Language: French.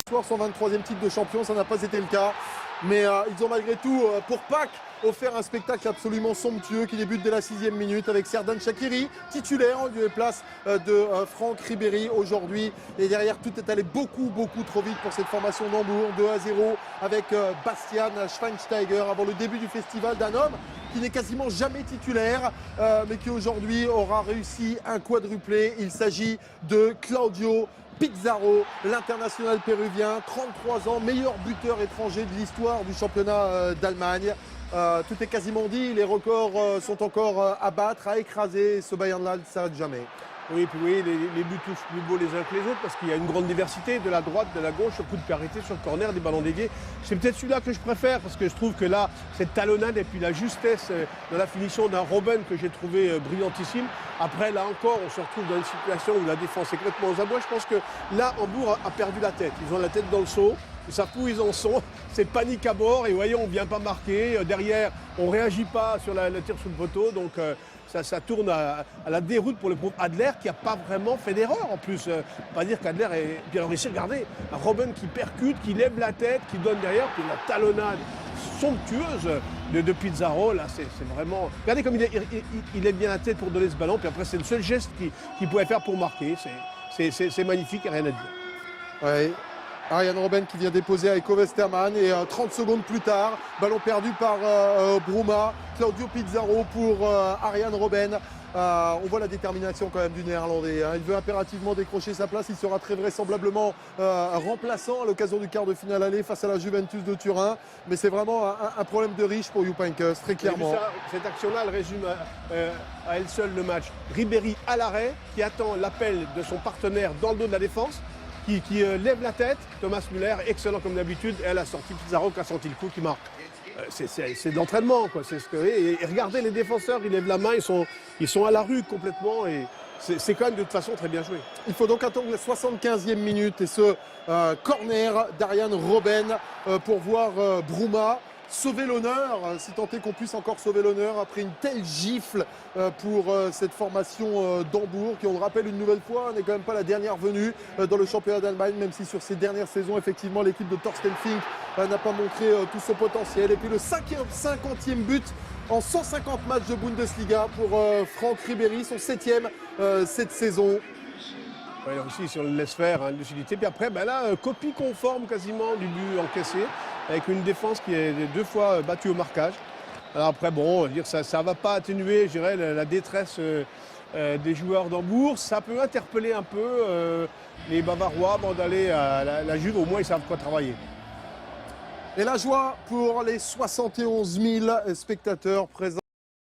soir son 23e titre de champion, ça n'a pas été le cas. Mais ils ont malgré tout, pour Pâques, offert un spectacle absolument somptueux qui débute dès la 6e minute avec Serdan Shaqiri, titulaire en lieu et place de Franck Ribéry aujourd'hui. Et derrière, tout est allé beaucoup trop vite pour cette formation d'Hambourg. 2-0 avec Bastian Schweinsteiger avant le début du festival d'un homme qui n'est quasiment jamais titulaire, mais qui aujourd'hui aura réussi un quadruplé. Il s'agit de Claudio Pizarro, l'international péruvien, 33 ans, meilleur buteur étranger de l'histoire du championnat d'Allemagne. Tout est quasiment dit, les records sont encore à battre, à écraser. Ce Bayern-là ne s'arrête jamais. Oui, puis oui, les buts tous plus beaux les uns que les autres parce qu'il y a une grande diversité de la droite, de la gauche, sur coup de pied arrêté, sur le corner, des ballons dédiés. C'est peut-être celui-là que je préfère parce que je trouve que là, cette talonnade et puis la justesse dans la finition d'un Robben que j'ai trouvé brillantissime. Après, là encore, on se retrouve dans une situation où la défense est complètement aux abois. Je pense que là, Hambourg a perdu la tête. Ils ont la tête dans le seau. Ils savent où ils en sont. C'est panique à bord. Et voyez, on ne vient pas marquer. Derrière, on ne réagit pas sur le tir sous le poteau. Donc, ça tourne à la déroute pour le pauvre Adler qui n'a pas vraiment fait d'erreur en plus. Pas dire qu'Adler est bien réussi. Regardez, un Robben qui percute, qui lève la tête, qui donne derrière, puis la talonnade somptueuse de Pizarro. Là, c'est vraiment. Regardez comme il lève bien la tête pour donner ce ballon. Puis après, c'est le seul geste qu'il pouvait faire pour marquer. C'est magnifique, il n'y a rien à dire. Ouais. Arjen Robben qui vient déposer avec Westermann et 30 secondes plus tard, ballon perdu par Bruma, Claudio Pizarro pour Arjen Robben. On voit la détermination quand même du Néerlandais. Il veut impérativement décrocher sa place. Il sera très vraisemblablement remplaçant à l'occasion du quart de finale aller face à la Juventus de Turin. Mais c'est vraiment un problème de riche pour Jupp Heynckes, très clairement. Cette action-là, elle résume à elle seule le match. Ribéry à l'arrêt, qui attend l'appel de son partenaire dans le dos de la défense. Qui lève la tête, Thomas Müller, excellent comme d'habitude, et à la sortie, Pizarro qui a senti le coup, qui marque. C'est de l'entraînement, quoi. Et regardez les défenseurs, ils lèvent la main, ils sont à la rue complètement, et c'est quand même de toute façon très bien joué. Il faut donc attendre la 75e minute et ce corner d'Arjen Robben pour voir Bruma sauver l'honneur, si tant est qu'on puisse encore sauver l'honneur après une telle gifle pour cette formation d'Hambourg qui, on le rappelle une nouvelle fois, n'est quand même pas la dernière venue dans le championnat d'Allemagne, même si sur ces dernières saisons, effectivement, l'équipe de Thorsten Fink n'a pas montré tout son potentiel. Et puis le 50e but en 150 matchs de Bundesliga pour Franck Ribéry, son 7e cette saison. Ouais, aussi, si on le laisse faire, hein, lucidité. Puis après, là, copie conforme quasiment du but encaissé, avec une défense qui est 2 fois battue au marquage. Alors après, bon, dire ça ne va pas atténuer, je dirais, la détresse des joueurs d'Hambourg. Ça peut interpeller un peu les Bavarois avant d'aller à la Juve. Au moins, ils savent quoi travailler. Et la joie pour les 71 000 spectateurs présents.